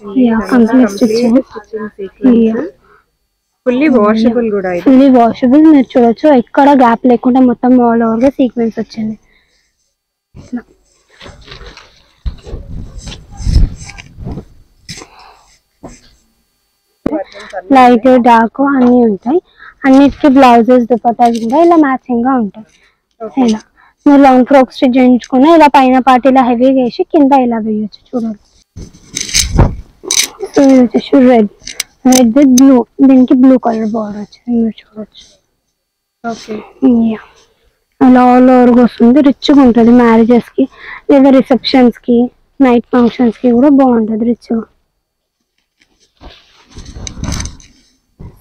Yeah, complete stitching. Yeah. Fully washable కూడా ఇది. Fully washable. మీరు చూడొచ్చు ఎక్కడ గ్యాప్ లేకుండా మొత్తం ఆల్ ఓవర్ గా సీక్వెన్స్ వచ్చింది. లైట్ డార్క్ అన్ని ఉంటాయి. అన్నిటికీ బ్లౌజెస్ దుపట్టాస్ కూడా ఇలా మ్యాచింగ్ గా ఉంటాయి. ఇలా మీరు లాంగ్ ఫ్రాక్ స్టిచ్ చేయించుకున్నా ఇలా పైన పార్ట్ ఇలా హెవీగా వేసి కింద ఇలా వేయచ్చు. చూడండి. సో ఇది వచ్చేసి రెడ్ విత్ బ్లూ. దీనికి బ్లూ కలర్ బార్డర్ వచ్చింది. మీరు చూడొచ్చు. అలా ఆల్ ఓవర్గా వస్తుంది. రిచ్గా ఉంటుంది. మ్యారేజెస్ కి లేదా రిసెప్షన్స్ కి నైట్ ఫంక్షన్స్ కి కూడా బాగుంటుంది రిచ్గా.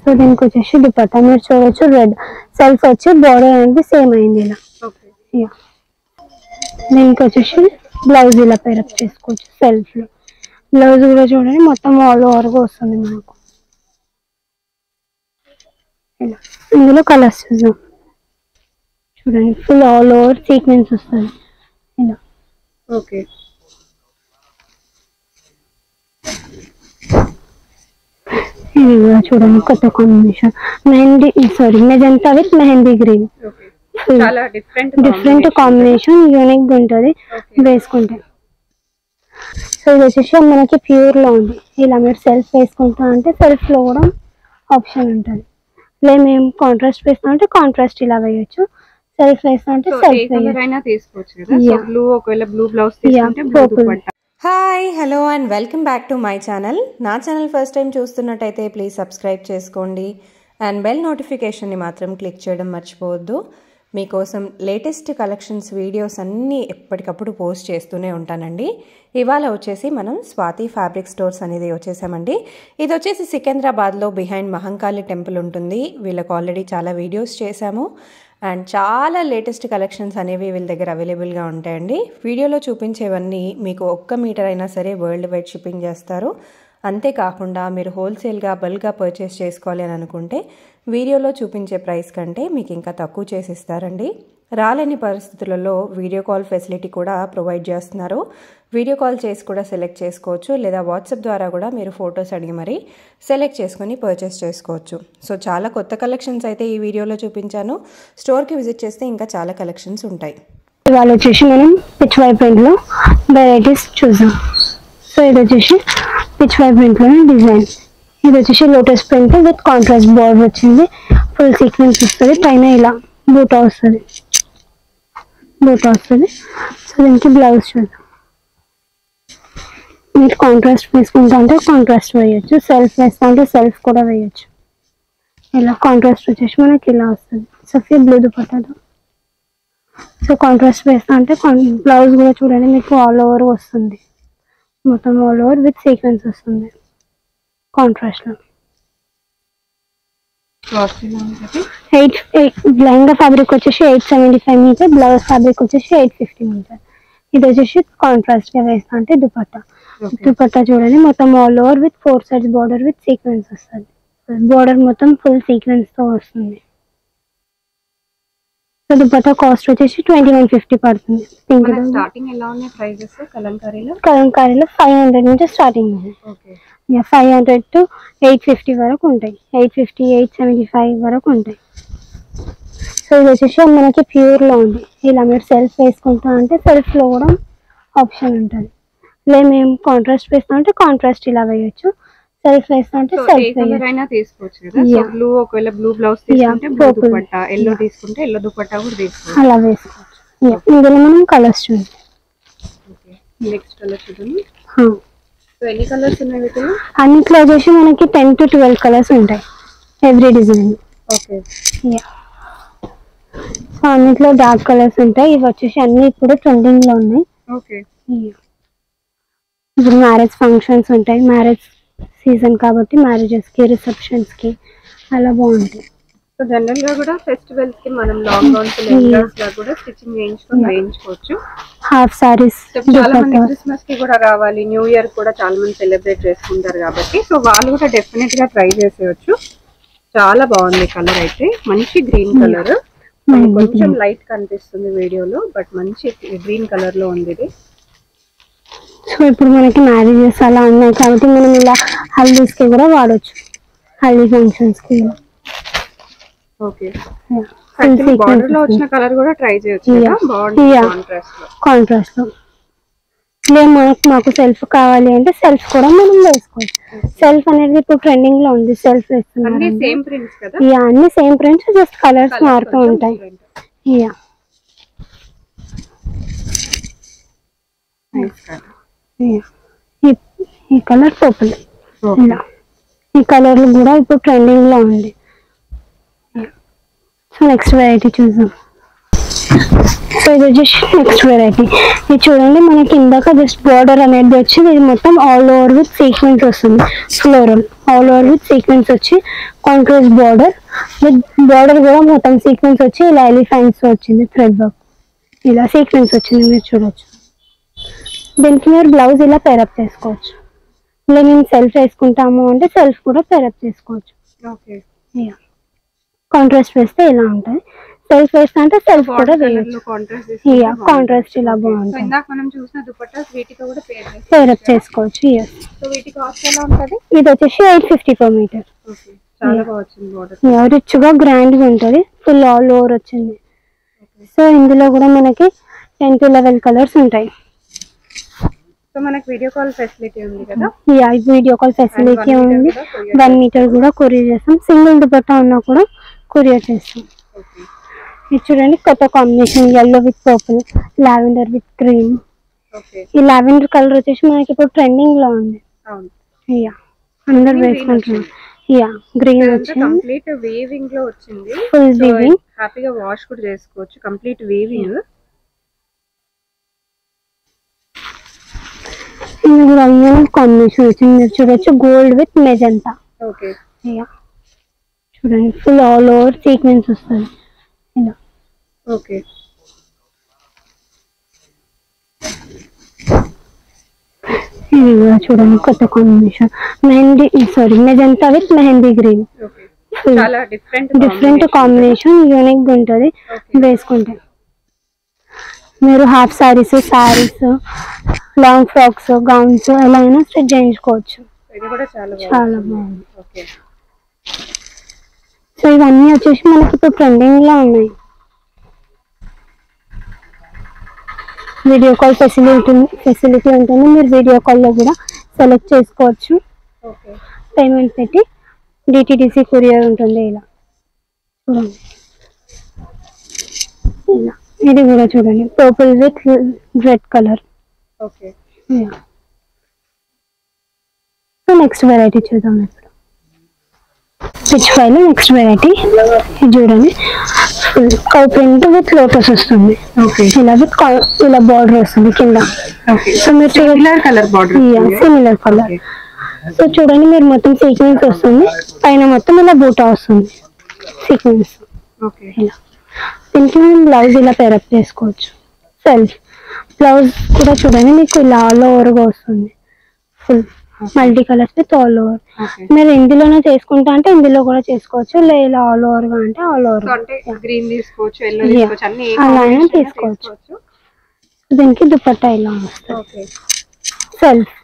సో దీనికి వచ్చేసి దుపట్టా మీరు చూడొచ్చు. రెడ్ సెల్ఫ్ వచ్చి బార్డర్ అనేది సేమ్ అయింది ఇలా. దీనికి వచ్చేసి బ్లౌజ్ ఇలా పేరప్ చేసుకోవచ్చు. సెల్ఫ్ లో బ్లౌజ్ కూడా చూడండి మొత్తం ఆల్ ఓవర్గా వస్తుంది మనకు. ఇలా ఇందులో కలర్స్ చూద్దాం. చూడండి ఫుల్ ఆల్ ఓవర్ సీక్వెన్స్ వస్తుంది ఇలా. ఓకే. ఇది కూడా చూడండి కొత్త combination. Magenta with mehndi green. చాలా డిఫరెంట్ కాంబినేషన్. యూనిక్ గా ఉంటుంది వేసుకుంటే. సో ఇది వచ్చేసి మనకి ప్యూర్ లో ఉంది. ఇలా మీరు సెల్ఫ్ వేసుకుంటా అంటే సెల్ఫ్ లో కూడా ఆప్షన్ ఉంటుంది. లేదు మేము కాంట్రాస్ట్ వేస్తాం అంటే కాంట్రాస్ట్ ఇలా వేయొచ్చు. సెల్ఫ్ వేస్తాం అంటే సెల్ఫ్ వేయొచ్చు. Hi, hello and welcome back to my channel. నా ఛానల్ ఫస్ట్ టైం చూస్తున్నట్టయితే ప్లీజ్ సబ్స్క్రైబ్ చేసుకోండి అండ్ బెల్ నోటిఫికేషన్ని మాత్రం క్లిక్ చేయడం మర్చిపోవద్దు. మీకోసం లేటెస్ట్ కలెక్షన్స్ వీడియోస్ అన్నీ ఎప్పటికప్పుడు పోస్ట్ చేస్తూనే ఉంటానండి. ఇవాళ వచ్చేసి మనం స్వాతి ఫ్యాబ్రిక్ స్టోర్స్ అనేది వచ్చేసామండి. ఇది వచ్చేసి సికింద్రాబాద్లో బిహైండ్ మహంకాళి టెంపుల్ ఉంటుంది. వీళ్ళకి ఆల్రెడీ చాలా వీడియోస్ చేశాము అండ్ చాలా లేటెస్ట్ కలెక్షన్స్ అనేవి వీళ్ళ దగ్గర అవైలబుల్గా ఉంటాయండి. వీడియోలో చూపించేవన్నీ మీకు 1 మీటర్ అయినా సరే వరల్డ్ వైడ్ షిప్పింగ్ చేస్తారు. అంతేకాకుండా మీరు హోల్సేల్గా బల్క్గా పర్చేస్ చేసుకోవాలి అని అనుకుంటే వీడియోలో చూపించే ప్రైస్ కంటే మీకు ఇంకా తక్కువ చేసి ఇస్తారండి. రాలేని పరిస్థితులలో వీడియో కాల్ ఫెసిలిటీ కూడా ప్రొవైడ్ చేస్తున్నారు. వీడియో కాల్ చేసి కూడా సెలెక్ట్ చేసుకోవచ్చు, లేదా వాట్సాప్ ద్వారా కూడా మీరు ఫొటోస్ అడిగి మరీ సెలెక్ట్ చేసుకొని పర్చేస్ చేసుకోవచ్చు. సో చాలా కొత్త కలెక్షన్స్ అయితే ఈ వీడియోలో చూపించాను. స్టోర్కి విజిట్ చేస్తే ఇంకా చాలా కలెక్షన్స్ ఉంటాయి. ఇవాళ వచ్చేసి మనం పిచ్ వై ప్రింట్లో వెరైటీస్ చూద్దాం. సో ఇది వచ్చేసి పిచ్ వై ప్రింట్లోనే డిజైన్. ఇది వచ్చేసి lotus print with contrast border వచ్చింది. ఫుల్ సీక్వెన్స్ వస్తుంది. పైన ఇలా బూటా వస్తుంది. సో దీనికి బ్లౌజ్ చూద్దాం. మీరు కాంట్రాస్ట్ వేసుకుంటా అంటే కాంట్రాస్ట్ వేయచ్చు. సెల్ఫ్ వేస్తా అంటే సెల్ఫ్ కూడా వేయచ్చు. ఇలా కాంట్రాస్ట్ వచ్చేసి మనకి ఇలా వస్తుంది. సఫీ బ్లూ దుపట్టాతో. సో కాంట్రాస్ట్ వేస్తా అంటే బ్లౌజ్ కూడా చూడండి మీకు ఆల్ ఓవర్ వస్తుంది. మొత్తం ఆల్ ఓవర్ విత్ సీక్వెన్స్ వస్తుంది కాంట్రాస్ట్ లో. లెహంగా ఫ్యాబ్రిక్ వచ్చేసి 875 మీటర్. బ్లౌజ్ ఫ్యాబ్రిక్ వచ్చేసి 850 మీటర్. ఇది వచ్చేసి కాంట్రాస్ట్ గా వేస్తా అంటే దుపట్టా చూడండి మొత్తం all over with 4 sides border with sequence వస్తుంది. బార్డర్ మొత్తం ఫుల్ సీక్వెన్స్ తో వస్తుంది. సో దుపట్టా కాస్ట్ వచ్చేసి 2150 పడుతుంది. స్టార్టింగ్ ఎలా ఉన్నాయి ప్రైజెస్ కలంకారీలో? 500 నుంచి స్టార్టింగ్ ఉంది. 500 to 850 వరకు ఉంటాయి. 850, 875 వరకు ఉంటాయి. సో ఇది వచ్చేసి మనకి ప్యూర్ లో ఉంది. ఇలా మీరు సెల్ఫ్ వేసుకుంటా అంటే సెల్ఫ్ లో కూడా ఆప్షన్ ఉంటుంది. లేదు మేము కాంట్రాస్ట్ వేస్తాం అంటే కాంట్రాస్ట్ ఇలా వేయొచ్చు. సెల్ఫ్ వేస్తా అంటే సెల్ఫ్ తీసుకోవచ్చు కదా. సో బ్లూ ఒకవేళ బ్లూ బ్లౌజ్ తీసుకుంటే బ్లూ దుపట్టా, ఎల్లో తీసుకుంటే ఎల్లో దుపట్టా కూడా తీసుకోవచ్చు. అలా వేసుకోవచ్చు. ఇందులో మనం కలర్స్ చూద్దాం. నెక్స్ట్ కలర్ చూద్దాం. సో ఎన్ని కలర్స్ ఉన్నాయి వీటిలో? అన్నిట్లో వచ్చేసి మనకి 10 to 12 కలర్స్ ఉంటాయి ఎవ్రీ డిజైన్. ఓకే. సో అన్నిట్లో డార్క్ కలర్స్ ఉంటాయి. ఇవి వచ్చేసి అన్ని ఇప్పుడు ట్రెండింగ్ లో ఉన్నాయి. ఓకే. ఇప్పుడు మ్యారేజ్ ఫంక్షన్స్ ఉంటాయి. మ్యారేజ్ సీజన్ కాబట్టి మ్యారేజెస్ కి రిసెప్షన్స్ కి అలా బాగుంటాయి. సో జనరల్ గా కూడా ఫెస్టివల్స్ కి మనం లాంగ్ గౌన్స్ లెహంగాస్ లా కూడా స్టిచ్చింగ్ వేయించుకోవచ్చు. హాఫ్ సారీస్ చాలా మంది క్రిస్మస్ కి కూడా కావాలి, న్యూ ఇయర్ కూడా చాలా మంది సెలబ్రేట్ చేసుకుంటారు కాబట్టి సో వాళ్ళు కూడా డెఫినెట్ గా ట్రై చేసేయచ్చు. చాలా బాగుంది కలర్ అయితే. మంచి గ్రీన్ కలర్. కొంచెం లైట్ కనిపిస్తుంది వీడియోలో బట్ మంచి గ్రీన్ కలర్ లో ఉంది ఇది. సో ఇప్పుడు మనకి మ్యారేజెస్ అలా ఉన్నాయి కాబట్టి మనం ఇలా హల్దీస్కి కూడా వాడచ్చు, హల్దీ ఫంక్షన్స్కి. ఓకే, బార్డర్ లో వచ్చిన కలర్ కూడా ట్రై చేయొచ్చు కదా, బాగుంటుంది కాంట్రాస్ట్ లో. కాంట్రాస్ట్ లో లేదు మాకు సెల్ఫ్ కావాలి అంటే సెల్ఫ్ కూడా మనం వేసుకోవచ్చు. సెల్ఫ్ అనేది ఇప్పుడు ట్రెండింగ్ లో ఉంది, సెల్ఫ్ వేస్తున్నారు. అన్ని సేమ్ ప్రింట్స్ కదా? యా, అన్ని సేమ్ ప్రింట్స్, జస్ట్ కలర్స్ మారుతూ ఉంటాయి. యా, ఈ కలర్ పర్పుల్, ఇలా ఈ కలర్ కూడా ఇప్పుడు ట్రెండింగ్ లో ఉంది. సో నెక్స్ట్ వెరైటీ చూద్దాం. సో ఇది వచ్చేసి నెక్స్ట్ వెరైటీ. ఇది చూడండి, మనకి ఇందాక జస్ట్ బార్డర్ అనేది వచ్చి ఇది మొత్తం ఆల్ ఓవర్ విత్ సీక్వెన్స్ వస్తుంది. Floral all over with sequence వచ్చి కాంట్రాస్ట్ బార్డర్ విత్ బార్డర్ కూడా మొత్తం సీక్వెన్స్ వచ్చి ఇలా ఎలిఫెంట్స్ వచ్చింది, థ్రెడ్ వర్క్ ఇలా సీక్వెన్స్ వచ్చింది, మీరు చూడొచ్చు. దీనికి మీరు బ్లౌజ్ ఇలా పేరప్ చేసుకోవచ్చు. ఇలా మేము సెల్ఫ్ వేసుకుంటాము అంటే సెల్ఫ్ కూడా పేరప్ చేసుకోవచ్చు. ఓకే, కాంట్రాస్ట్ వేస్తే ఇలా ఉంటుంది, సెల్ఫ్ వేస్తే అంటే సెల్ఫ్ కూడా వేయచ్చు. కాంట్రాస్ట్ ఇలా బాగుంటుంది. ఇందాక మనం చూసిన దుపట్టాస్ వీటితో కూడా పేరప్ చేసుకోవచ్చు. సో వీటి కాస్ట్ ఎలా ఉంటుంది? ఇది వచ్చేసి 850 per meter. ఓకే, చాలా బాగా వచ్చింది బార్డర్. రిచ్ గా గ్రాండ్ గా ఉంటుంది, ఫుల్ ఆల్ ఓవర్ వచ్చింది. సో ఇందులో కూడా మనకి 10 to 11 కలర్స్ ఉంటాయి. సో మనకి వీడియో కాల్ ఫెసిలిటీ ఉంది కదా? యా, వీడియో కాల్ ఫెసిలిటీ ఉంది. 1 meter కూడా కొరియర్ చేస్తాం. సింగిల్ దుపట్టా ఉన్నా కూడా కొరియర్ చేస్తాం. ఇది చూడండి, కొత్త combination, yellow with purple, lavender with green. ఈ లావెండర్ కలర్ వచ్చేసి మనకి ఇప్పుడు ట్రెండింగ్ లో ఉంది. యా, అందరు వేసుకుంటున్నారు. యా, గ్రీన్ వచ్చింది, కంప్లీట్ వీవింగ్ లో వచ్చింది, ఫుల్ వీవింగ్. హ్యాపీగా వాష్ కూడా చేసుకోవచ్చు, కంప్లీట్ వీవింగ్. ఇది కూడా కాంబినేషన్ వచ్చింది, మీరు చూడొచ్చు, gold with magenta. Okay, yeah చూడండి, ఫుల్ ఆల్ ఓవర్ సీక్వెన్స్ వస్తుంది ఇలా. ఓకే, ఇది కూడా చూడండి, కొత్త combination, mehndi magenta with mehndi green. చాలా డిఫరెంట్ కాంబినేషన్, యూనిక్ గా ఉంటుంది వేసుకుంటే. మీరు half saris, long frocks, gowns ఎలా అయినా స్టిచ్ చేయించుకోవచ్చు. చాలా బాగుంది. సో ఇవన్నీ వచ్చేసి మనకి ఇప్పుడు ట్రెండింగ్ లో ఉన్నాయి. వీడియో కాల్ ఫెసిలిటీ ఉంటుంది, మీరు వీడియో కాల్లో కూడా సెలెక్ట్ చేసుకోవచ్చు. పేమెంట్ పెట్టి DTDC కొరియర్ ఉంటుంది. ఇలా చూడండి, ఇలా ఇది కూడా చూడండి, purple with red colour. Okay, so next variety చూద్దాం. ఇప్పుడు పిచ్ ఫైల్ నెక్స్ట్ వెరైటీ. ఇది చూడండి, కౌ ప్రింట్ విత్ లోటస్ వస్తుంది. ఇలా విత్ ఇలా బార్డర్ వస్తుంది కింద. సో మీరు similar colour border. Similar colour. So చూడండి, మీరు మొత్తం సీక్వెన్స్ వస్తుంది, పైన మొత్తం ఇలా బూటా వస్తుంది సీక్వెన్స్. ఇలా దీనికి మనం బ్లౌజ్ ఇలా పేరప్ చేసుకోవచ్చు. సెల్ఫ్ బ్లౌజ్ కూడా చూడండి, మీకు ఇలా ఆల్ ఓవర్గా వస్తుంది, full multi colours with all over. మీరు ఇందులోనే చేసుకుంటా అంటే ఇందులో కూడా చేసుకోవచ్చు, లేదా ఆల్ ఓవర్ గా అంటే ఆల్ ఓవర్ అలానే తీసుకోవచ్చు. దీనికి దుపట్టా ఇలా వస్తుంది, సెల్ఫ్.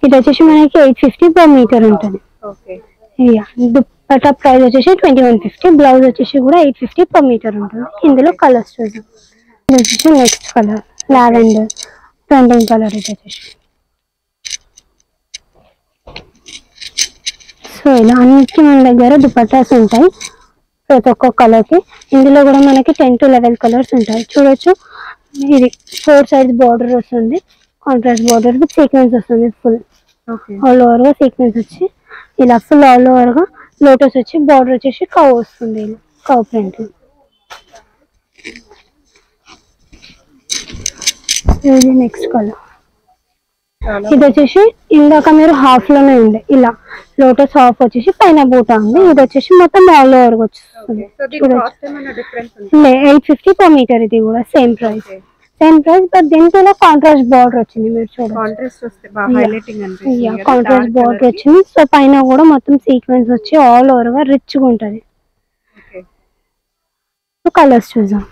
ఇది వచ్చేసి మనకి 850 per meter ఉంటుంది. దుపట్టా ప్రైస్ వచ్చేసి 2150, బ్లౌజ్ వచ్చేసి కూడా 850 per meter ఉంటుంది. ఇందులో కలర్స్ చూద్దాం. ఇది వచ్చేసి next colour lavender, trending colour. ఇది వచ్చేసి సో ఇలా అన్నిటికీ మన దగ్గర దుపట్టాస్ ఉంటాయి ప్రతి ఒక్క కలర్ కి. ఇందులో కూడా మనకి 10 to 11 కలర్స్ ఉంటాయి, చూడొచ్చు. ఇది 4 sides బార్డర్ వస్తుంది, కాంట్రాస్ట్ బార్డర్ విత్ సీక్వెన్స్ వస్తుంది, ఫుల్ ఆల్ ఓవర్ గా సీక్వెన్స్ వచ్చి ఇలా ఫుల్ ఆల్ ఓవర్ గా లోటస్ వచ్చి బార్డర్ వచ్చేసి కవ్ వస్తుంది, ఇలా కవ్ ప్రింట్. ఇది నెక్స్ట్ కలర్. ఇది వచ్చేసి ఇందాక మీరు హాఫ్ లోనే ఉంది, ఇలా లోటస్ హాఫ్ వచ్చేసి పైన బూటా ఉంది. ఇది వచ్చేసి మొత్తం ఆల్ ఓవర్ వచ్చేస్తుంది. 850 per meter. ఇది కూడా సేమ్ ప్రైస్ బట్ దీంట్లో ఇలా కాంట్రాస్ట్ బార్డర్ వచ్చింది, మీరు చూడండి, కాంట్రాస్ట్ బార్డర్ వచ్చింది. సో పైన కూడా మొత్తం సీక్వెన్స్ వచ్చి ఆల్ ఓవర్ గా రిచ్ గా ఉంటది. కలర్స్ చూద్దాం.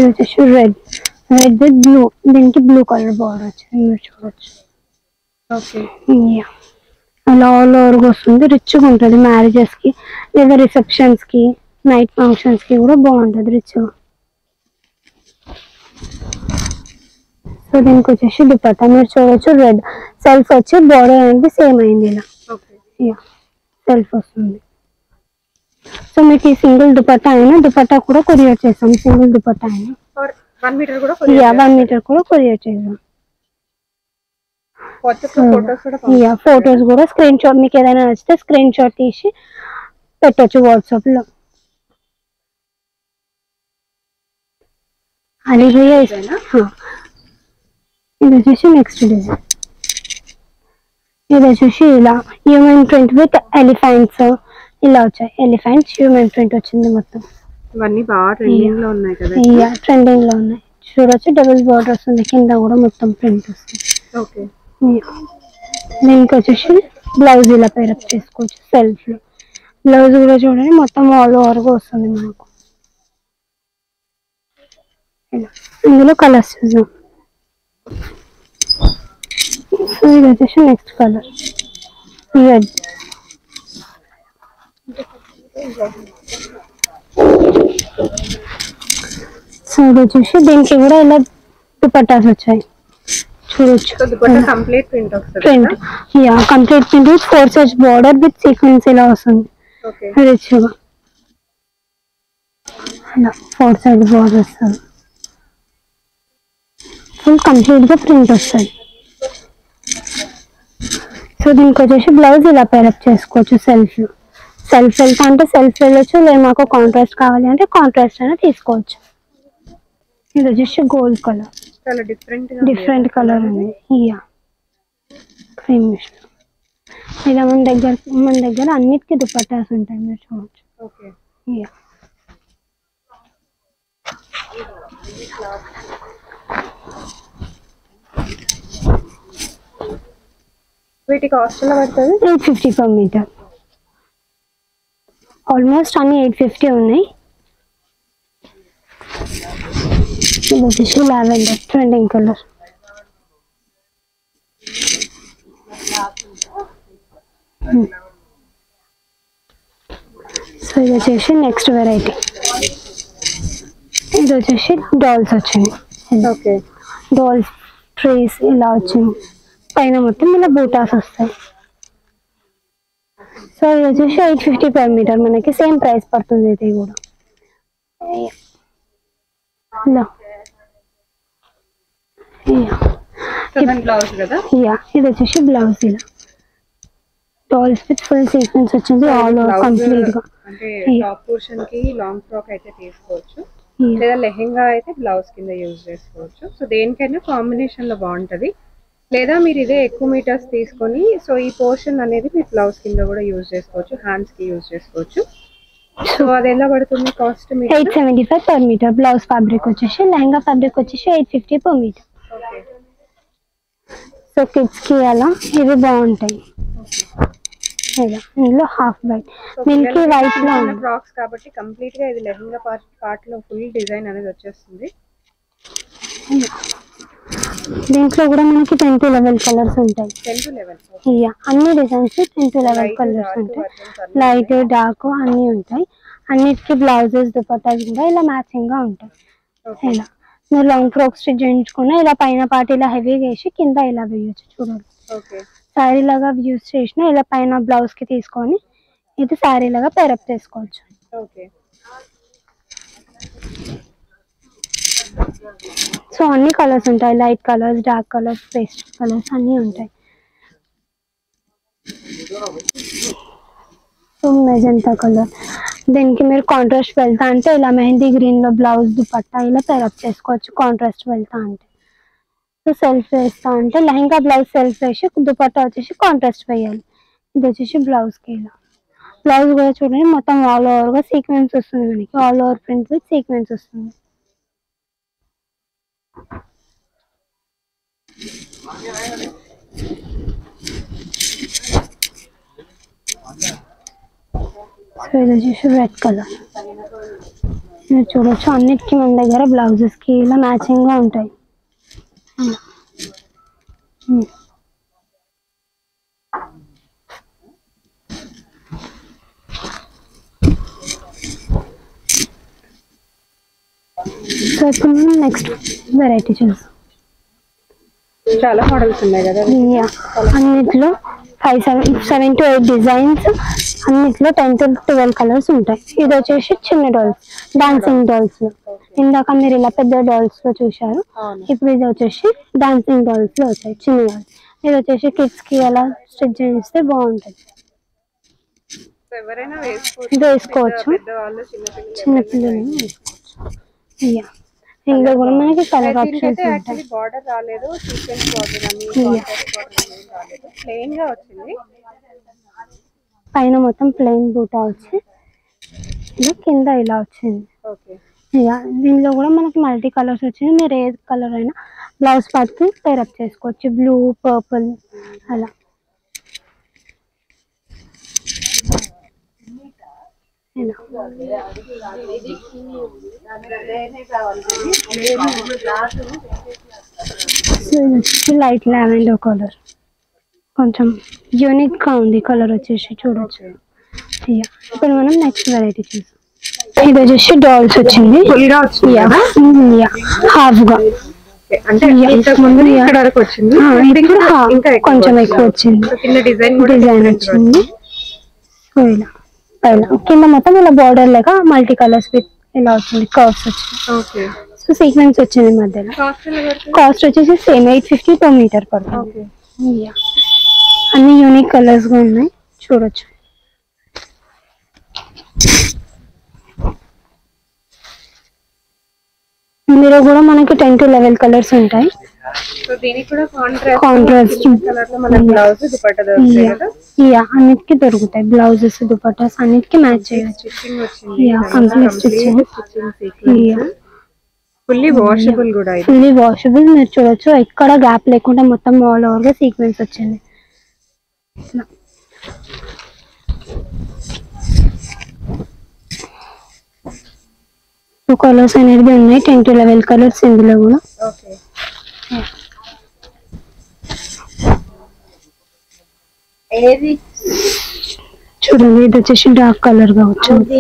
వచ్చేసి రెడ్ విత్ బ్లూ, దీనికి బ్లూ కలర్ బార్డర్ వచ్చింది మీరు చూడొచ్చు. ఓకే. అలా ఆల్ ఓవర్గా వస్తుంది, రిచ్గా ఉంటుంది మ్యారేజెస్కి లేదా రిసెప్షన్స్కి నైట్ ఫంక్షన్స్కి కూడా బాగుంటుంది రిచ్గా. సో దీనికి వచ్చేసి దుపట్టా మీరు చూడొచ్చు రెడ్ సెల్ఫ్ వచ్చి బార్డర్ అనేది సేమ్ అయింది ఇలా. సెల్ఫ్ వస్తుంది. సో మీకు ఈ సింగిల్ దుపట్టా అయినా దుపట్టా కూడా కొరియర్ చేస్తాం, సింగిల్ దుపట్టా అయినా 1 మీటర్ కూడా 1 మీటర్ కూడా కొరియర్ చేస్తాం. ఫొటోస్ కూడా స్క్రీన్ షాట్ మీకు ఏదైనా నచ్చితే స్క్రీన్ షాట్ తీసి పెట్టచ్చు వాట్సాప్ లో. అది ఇది వచ్చేసి నెక్స్ట్ డిజైన్. ఇది వచ్చేసి ఇలా హ్యూమన్ ప్రింట్ విత్ ఎలిఫెంట్స్ ఇలా వచ్చాయి. ఎలిఫెంట్స్ హ్యూమన్ ప్రింట్ వచ్చింది మొత్తం. ఇవన్నీ బాగా ట్రెండింగ్ లో ఉన్నాయి కదా. ట్రెండింగ్ లో ఉన్నాయి చూడొచ్చు. డబుల్ బార్డర్ వస్తుంది, కింద కూడా మొత్తం ప్రింట్ వస్తుంది. ఓకే. దీనికి వచ్చేసి బ్లౌజ్ ఇలా పేరప్ చేసుకోవచ్చు సెల్ఫ్ లో. బ్లౌజ్ కూడా చూడండి మొత్తం ఆల్ ఓవర్ గా వస్తుంది మనకు. ఇందులో కలర్స్ చూద్దాం. సో ఇది వచ్చేసి నెక్స్ట్ కలర్ రెడ్. సో ఇది వచ్చేసి దీనికి కూడా ఇలా దుపట్టాస్ వచ్చాయి చూడొచ్చు. కంప్లీట్ ప్రింట్ వస్తుంది. Print complete print with 4 size border with sequence ఇలా వస్తుంది రిచ్గా. అలా 4 సైజ్ బార్డర్ వస్తుంది, ఫుల్ కంప్లీట్ గా ప్రింట్ వస్తుంది. సో దీనికి వచ్చేసి బ్లౌజ్ ఇలా పేరప్ చేసుకోవచ్చు సెల్ఫ్ లో. సెల్ఫ్ వెళ్తా అంటే సెల్ఫ్ వెళ్ళొచ్చు, లేదా మాకు కాంట్రాస్ట్ కావాలి అంటే కాంట్రాస్ట్ అయినా తీసుకోవచ్చు. ఇది వచ్చేసి గోల్డ్ కలర్, చాలా డిఫరెంట్ కలర్ ఉంది. క్రీమ్ ఇలా మన దగ్గర అన్నిటికీ దుపట్టాస్ ఉంటాయి మీరు చూడవచ్చు. వీటి కాస్ట్ ఎలా పడుతుంది? 850 per మీటర్. ఆల్మోస్ట్ అన్ని 850 ఉన్నాయి. ఇది వచ్చేసి లావెండర్ ట్రెండింగ్ కలర్. సో ఇది వచ్చేసి నెక్స్ట్ వెరైటీ. ఇది వచ్చేసి డాల్స్ వచ్చింది. ఓకే. డాల్స్ ట్రీస్ ఇలా వచ్చింది, పైన మొత్తం ఇలా బూటాస్ వస్తాయి. సో ఇది వచ్చేసి 850 per మీటర్, మనకి సేమ్ ప్రైస్ పడుతుంది. ఇది కూడా ఇది వచ్చేసి బ్లౌజ్ ఇలా డాల్స్ విత్ ఫుల్ సీక్వెన్స్ వచ్చింది ఆల్ ఓవర్ కంప్లీట్ గా. అంటే టాప్ పోర్షన్ కి లాంగ్ ఫ్రాక్ అయితే తీసుకోవచ్చు, లేదా లెహెంగా అయితే బ్లౌజ్ కింద యూజ్ చేసుకోవచ్చు. సో దేనికైనా కాంబినేషన్ లో బాగుంటది. లేదా మీరు ఇదే ఎక్కువ మీటర్స్ తీసుకొని సో ఈ పోర్షన్ అనేది మీరు బ్లౌజ్ కింద కూడా యూజ్ చేసుకోవచ్చు, హ్యాండ్స్ కి యూజ్ చేసుకోవచ్చు. సో అది ఎలా పడుతుంది cost? 875 per metre. Blouse fabric వచ్చేసి లెహంగా ఫ్యాబ్రిక్ వచ్చేసి 850 per మీటర్. సో కిడ్స్ కి అలా ఇవి బాగుంటాయి. ఇందులో హాఫ్ వైట్ మిల్కీ వైట్ లో ఫ్రాక్స్ కాబట్టి కంప్లీట్ గా ఇది లెహంగా పార్ట్ లో ఫుల్ డిజైన్ అనేది వచ్చేస్తుంది. దీంట్లో కూడా మనకి 10 to 11 కలర్స్ ఉంటాయి. 10 to 11 అన్ని డిజైన్స్ 10 to 11 కలర్స్ ఉంటాయి. లైట్ డార్క్ అన్ని ఉంటాయి. అన్నిటికీ బ్లౌజెస్ దుపట్టాస్ కూడా ఇలా మ్యాచింగ్ గా ఉంటాయి. ఇలా మీరు లాంగ్ ఫ్రాక్ స్టిచ్ చేయించుకున్నా ఇలా పైన పార్ట్ ఇలా హెవీగా వేసి కింద ఇలా వేయచ్చు చూడండి. శారీ లాగా యూజ్ చేసిన ఇలా పైన బ్లౌజ్ కి తీసుకొని ఇది శారీ లాగా పేరప్ చేసుకోవచ్చు. సో అన్ని కలర్స్ ఉంటాయి, light colours, dark colours, paste colours అన్నీ ఉంటాయి. సో మెజెంటా కలర్, దీనికి మీరు కాంట్రాస్ట్ వెళ్తా అంటే ఇలా మెహందీ గ్రీన్ లో బ్లౌజ్ దుపట్టా ఇలా పేరప్ చేసుకోవచ్చు కాంట్రాస్ట్ వెళ్తా అంటే. సో సెల్ఫ్ వేస్తా అంటే లెహంగా బ్లౌజ్ సెల్ఫ్ వేసి దుపట్టా వచ్చేసి కాంట్రాస్ట్ వేయాలి. ఇది వచ్చేసి బ్లౌజ్ కి ఇలా బ్లౌజ్ కూడా చూడండి మొత్తం ఆల్ ఓవర్ గా సీక్వెన్స్ వస్తుంది, మనకి all over print with sequence వస్తుంది. సో ఇది వచ్చేసి రెడ్ కలర్. మీరు చూడొచ్చు అన్నిటికీ మన దగ్గర బ్లౌజెస్ కి ఇలా మ్యాచింగ్ గా ఉంటాయి. సో ఇప్పుడు మనం నెక్స్ట్ వెరైటీ చూస్తాం. చాలా మోడల్స్ ఉన్నాయి కదా. అన్నిట్లో 7 to 8 డిజైన్స్, అన్నిట్లో 10 to 12 కలర్స్ ఉంటాయి. ఇది వచ్చేసి చిన్న డాల్స్, డాన్సింగ్ డాల్స్ లో. ఇందాక మీరు ఇలా పెద్ద డాల్స్ లో చూసారు, ఇప్పుడు ఇది వచ్చేసి డాన్సింగ్ డాల్స్ లో వచ్చాయి చిన్న డాల్స్. ఇది వచ్చేసి కిడ్స్ కి అలా స్టిచ్ చేస్తే బాగుంటది. ఎవరైనా వేసుకోవచ్చు, చిన్నపిల్లలు వేసుకోవచ్చు. ఇందులో కూడా మనకి కలర్ ఆప్షన్స్ ఉంటాయి. బార్డర్ రాలేదు, సీక్వెన్స్ బార్డర్ అని కాంట్రాస్ట్ బార్డర్ ఏం రాలేదు, ప్లెయిన్ గా వచ్చింది. పైన మొత్తం ప్లెయిన్ బూటా వచ్చి ఇలా కింద ఇలా వచ్చింది. ఓకే. ఇక దీనిలో కూడా మనకి మల్టీ కలర్స్ వచ్చింది. మీరు ఏ కలర్ అయినా బ్లౌజ్ పార్ట్ కి పేరప్ చేసుకోవచ్చు, బ్లూ, పర్పుల్ అలా. లైట్ లావెండర్ కలర్, కొంచెం యూనిక్ గా ఉంది కలర్ వచ్చేసి, చూడొచ్చు. ఇప్పుడు మనం నెక్స్ట్ వెరైటీ చూసాం. ఇది వచ్చేసి డాల్స్ వచ్చింది, హాఫ్ గా, అంటే ఇంతకు ముందు ఇక్కడ వరకు వచ్చింది, ఇంకా కొంచెం ఎక్కువ వచ్చింది, డిజైన్ వచ్చింది. సో ఇలా పైన కింద మొత్తం ఇలా బార్డర్ లాగా మల్టీ కలర్స్ విత్ ఇలా వచ్చింది, కర్వ్స్ వచ్చింది. సో సీక్వెన్స్ వచ్చింది మధ్యలో. కాస్ట్ వచ్చేసి సేమ్ 850 per meter పడుతుంది. అన్ని యూనిక్ కలర్స్ గా ఉన్నాయి, చూడొచ్చు. ఇందులో కూడా మనకి 10 to 11 కలర్స్ ఉంటాయి. సో దీనికి కూడా కాంట్రాస్ట్ కలర్ లో మన బ్లౌజ్ దుపట్టా దొరుకుతాయి కదా. అన్నిటికీ దొరుకుతాయి, బ్లౌజెస్ దుపట్టాస్ అన్నిటికీ మ్యాచ్ చేయొచ్చు. కంప్లీట్ స్టిచ్చింగ్, ఫుల్లీ వాషబుల్ కూడా, ఫుల్లీ వాషబుల్. మీరు చూడొచ్చు ఎక్కడ గ్యాప్ లేకుండా మొత్తం ఆల్ ఓవర్ గా సీక్వెన్స్ వచ్చింది. కలర్స్ అనేది ఉన్నాయి, 10 to 11 కలర్స్ ఇందులో కూడా. చూడండి, ఇది వచ్చేసి డార్క్ కలర్ గా వచ్చింది.